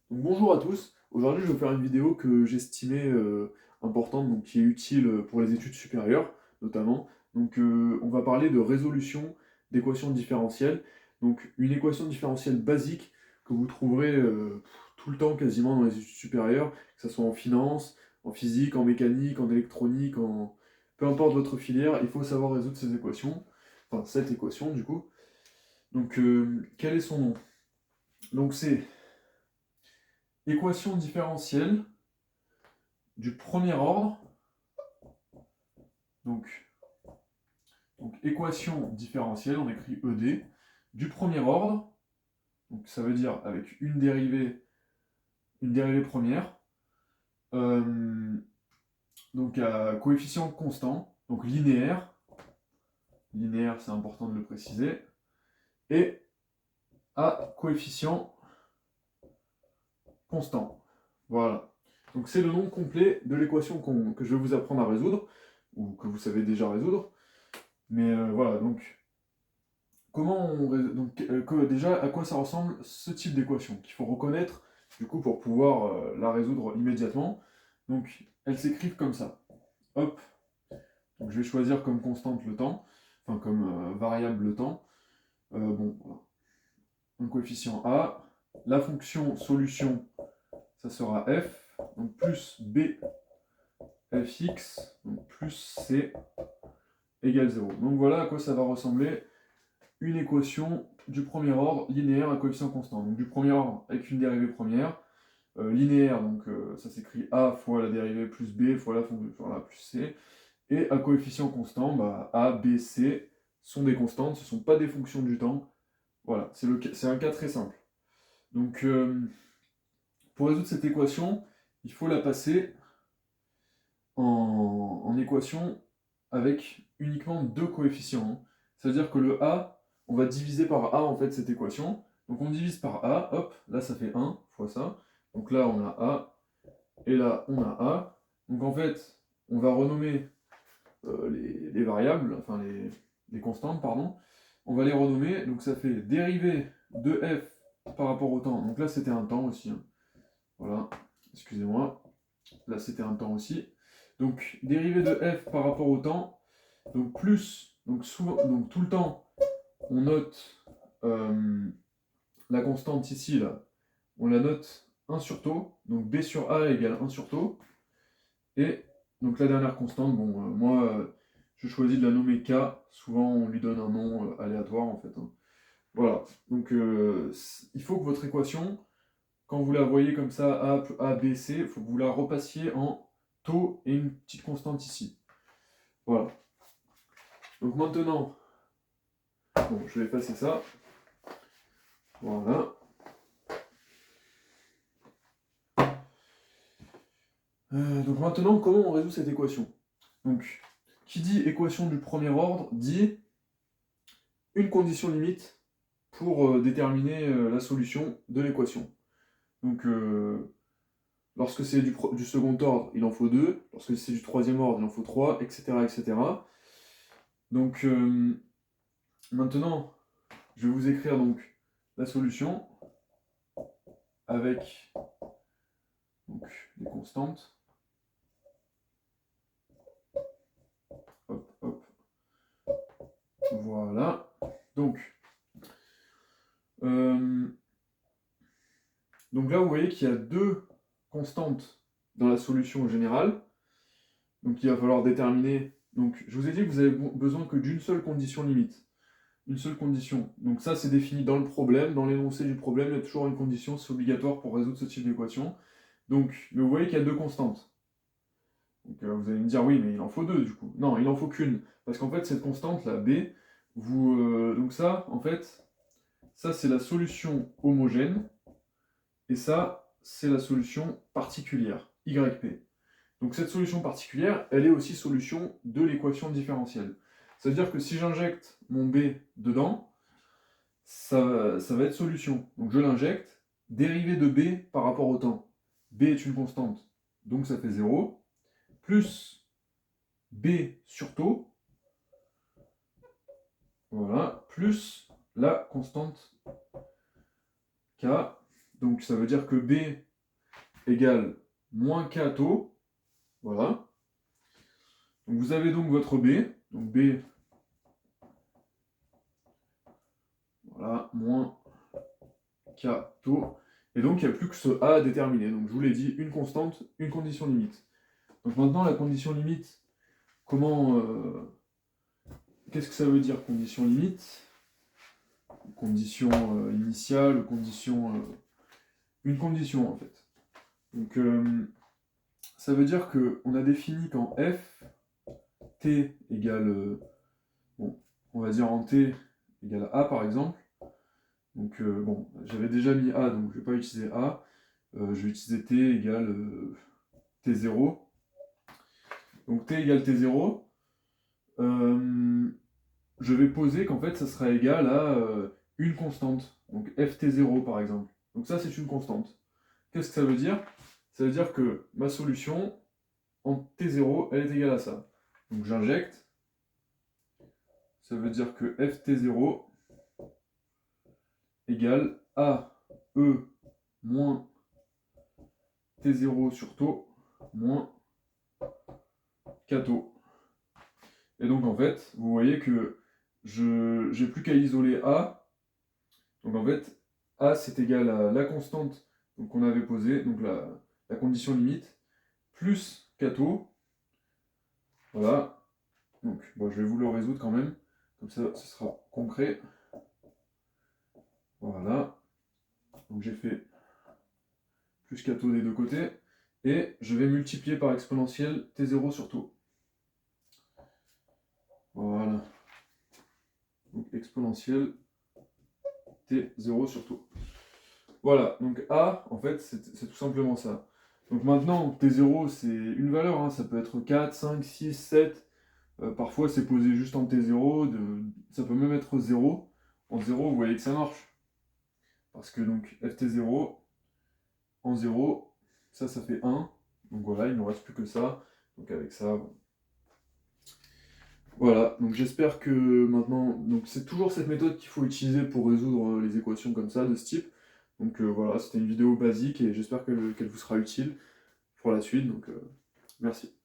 Donc, bonjour à tous, aujourd'hui je vais vous faire une vidéo que j'estimais importante, donc qui est utile pour les études supérieures notamment. Donc on va parler de résolution d'équations différentielles. Donc une équation différentielle basique que vous trouverez tout le temps quasiment dans les études supérieures, que ce soit en finance, en physique, en mécanique, en électronique, peu importe votre filière, il faut savoir résoudre ces équations, enfin cette équation du coup. Donc quel est son nom? Donc c'est équation différentielle du premier ordre, donc, équation différentielle, on écrit ED, du premier ordre, donc ça veut dire avec une dérivée première, euh, donc à coefficient constant, donc linéaire c'est important de le préciser, et à coefficient constant. Voilà. Donc c'est le nom complet de l'équation que je vais vous apprendre à résoudre, ou que vous savez déjà résoudre. Mais voilà, donc déjà, à quoi ça ressemble ce type d'équation qu'il faut reconnaître du coup pour pouvoir la résoudre immédiatement. Donc, elles s'écrivent comme ça. Hop. Donc, je vais choisir comme constante le temps, enfin comme variable le temps. Bon, voilà. Un coefficient a. La fonction solution, ça sera f. Donc plus b fx, donc plus c égale 0. Donc voilà à quoi ça va ressembler une équation du premier ordre linéaire à coefficient constant. Donc du premier ordre avec une dérivée première, linéaire, donc ça s'écrit a fois la dérivée plus b fois la fonction voilà, plus c, et à coefficient constant, bah, a, b, c sont des constantes, ce ne sont pas des fonctions du temps. Voilà, c'est un cas très simple. Donc pour résoudre cette équation, il faut la passer en équation avec uniquement deux coefficients, hein. C'est-à-dire que le a, on va diviser par a en fait cette équation. Donc on divise par a, hop, là ça fait 1 fois ça. Donc là on a a, et là on a a. Donc en fait, on va renommer les variables, enfin les constantes, pardon. On va les renommer, donc ça fait dérivée de f par rapport au temps. Donc là c'était un temps aussi, hein. Voilà, excusez-moi. Là c'était un temps aussi. Donc dérivée de f par rapport au temps, donc plus, donc souvent, donc tout le temps, on note la constante ici, là, on la note 1 sur taux, donc b sur a égale 1 sur taux, et donc la dernière constante, bon, moi, je choisis de la nommer k, souvent on lui donne un nom aléatoire en fait, hein. Voilà, donc il faut que votre équation, quand vous la voyez comme ça, a, b, c, il faut que vous la repassiez en taux et une petite constante ici. Voilà. Donc maintenant, bon, je vais effacer ça. Voilà. Donc maintenant, comment on résout cette équation? Donc, qui dit équation du premier ordre dit une condition limite pour déterminer la solution de l'équation. Donc, lorsque c'est du second ordre, il en faut deux. Lorsque c'est du troisième ordre, il en faut trois, etc. etc. Donc, maintenant, je vais vous écrire donc la solution avec donc, les constantes. Hop, hop. Voilà. Donc, euh, donc là, vous voyez qu'il y a deux constantes dans la solution générale. Donc il va falloir déterminer. Donc je vous ai dit que vous avez besoin que d'une seule condition limite. Une seule condition. Donc ça, c'est défini dans le problème. Dans l'énoncé du problème, il y a toujours une condition, c'est obligatoire pour résoudre ce type d'équation. Donc, mais vous voyez qu'il y a deux constantes. Donc vous allez me dire, oui, mais il en faut deux du coup. Non, il en faut qu'une. Parce qu'en fait, cette constante, la B, donc ça, en fait, ça c'est la solution homogène. Et ça, c'est la solution particulière, YP. Donc cette solution particulière, elle est aussi solution de l'équation différentielle. C'est-à-dire que si j'injecte mon B dedans, ça va être solution. Donc je l'injecte, dérivée de B par rapport au temps. B est une constante, donc ça fait 0, plus B sur taux, voilà, plus la constante K, donc ça veut dire que B égale moins K taux. Voilà. Donc vous avez donc votre B. Donc B, voilà, moins K taux. Et donc il n'y a plus que ce A à déterminer. Donc je vous l'ai dit, une constante, une condition limite. Donc maintenant la condition limite, comment... qu'est-ce que ça veut dire condition limite? Condition initiale, condition... une condition en fait. Donc ça veut dire qu'on a défini quand f, t égale... bon, on va dire en t égale a par exemple. Donc bon, j'avais déjà mis a, donc je ne vais pas utiliser a. Je vais utiliser t égale t0. Donc t égale t0. Je vais poser qu'en fait ça sera égal à une constante. Donc ft0 par exemple. Donc ça c'est une constante. Qu'est-ce que ça veut dire? Ça veut dire que ma solution en t0 elle est égale à ça. Donc j'injecte. Ça veut dire que ft0 égale AE moins T0 sur taux moins K taux. Et donc en fait, vous voyez que je n'ai plus qu'à isoler A. Donc en fait, A c'est égal à la constante qu'on avait posée, donc la condition limite, plus K taux. Voilà. Donc bon, je vais vous le résoudre quand même, comme ça ce sera concret. Voilà. Donc j'ai fait plus K taux des deux côtés. Et je vais multiplier par exponentielle T0 sur taux. Voilà. Donc exponentielle T0 sur taux. Voilà, donc A, en fait, c'est tout simplement ça. Donc maintenant, T0, c'est une valeur, hein, ça peut être 4, 5, 6, 7. Parfois, c'est posé juste en T0, ça peut même être 0. En 0, vous voyez que ça marche. Parce que donc ft0, en 0, ça fait 1. Donc voilà, il ne nous reste plus que ça. Donc avec ça, bon. Voilà, donc j'espère que maintenant, donc c'est toujours cette méthode qu'il faut utiliser pour résoudre les équations comme ça, de ce type. Donc voilà, c'était une vidéo basique et j'espère qu'elle vous sera utile pour la suite, donc merci.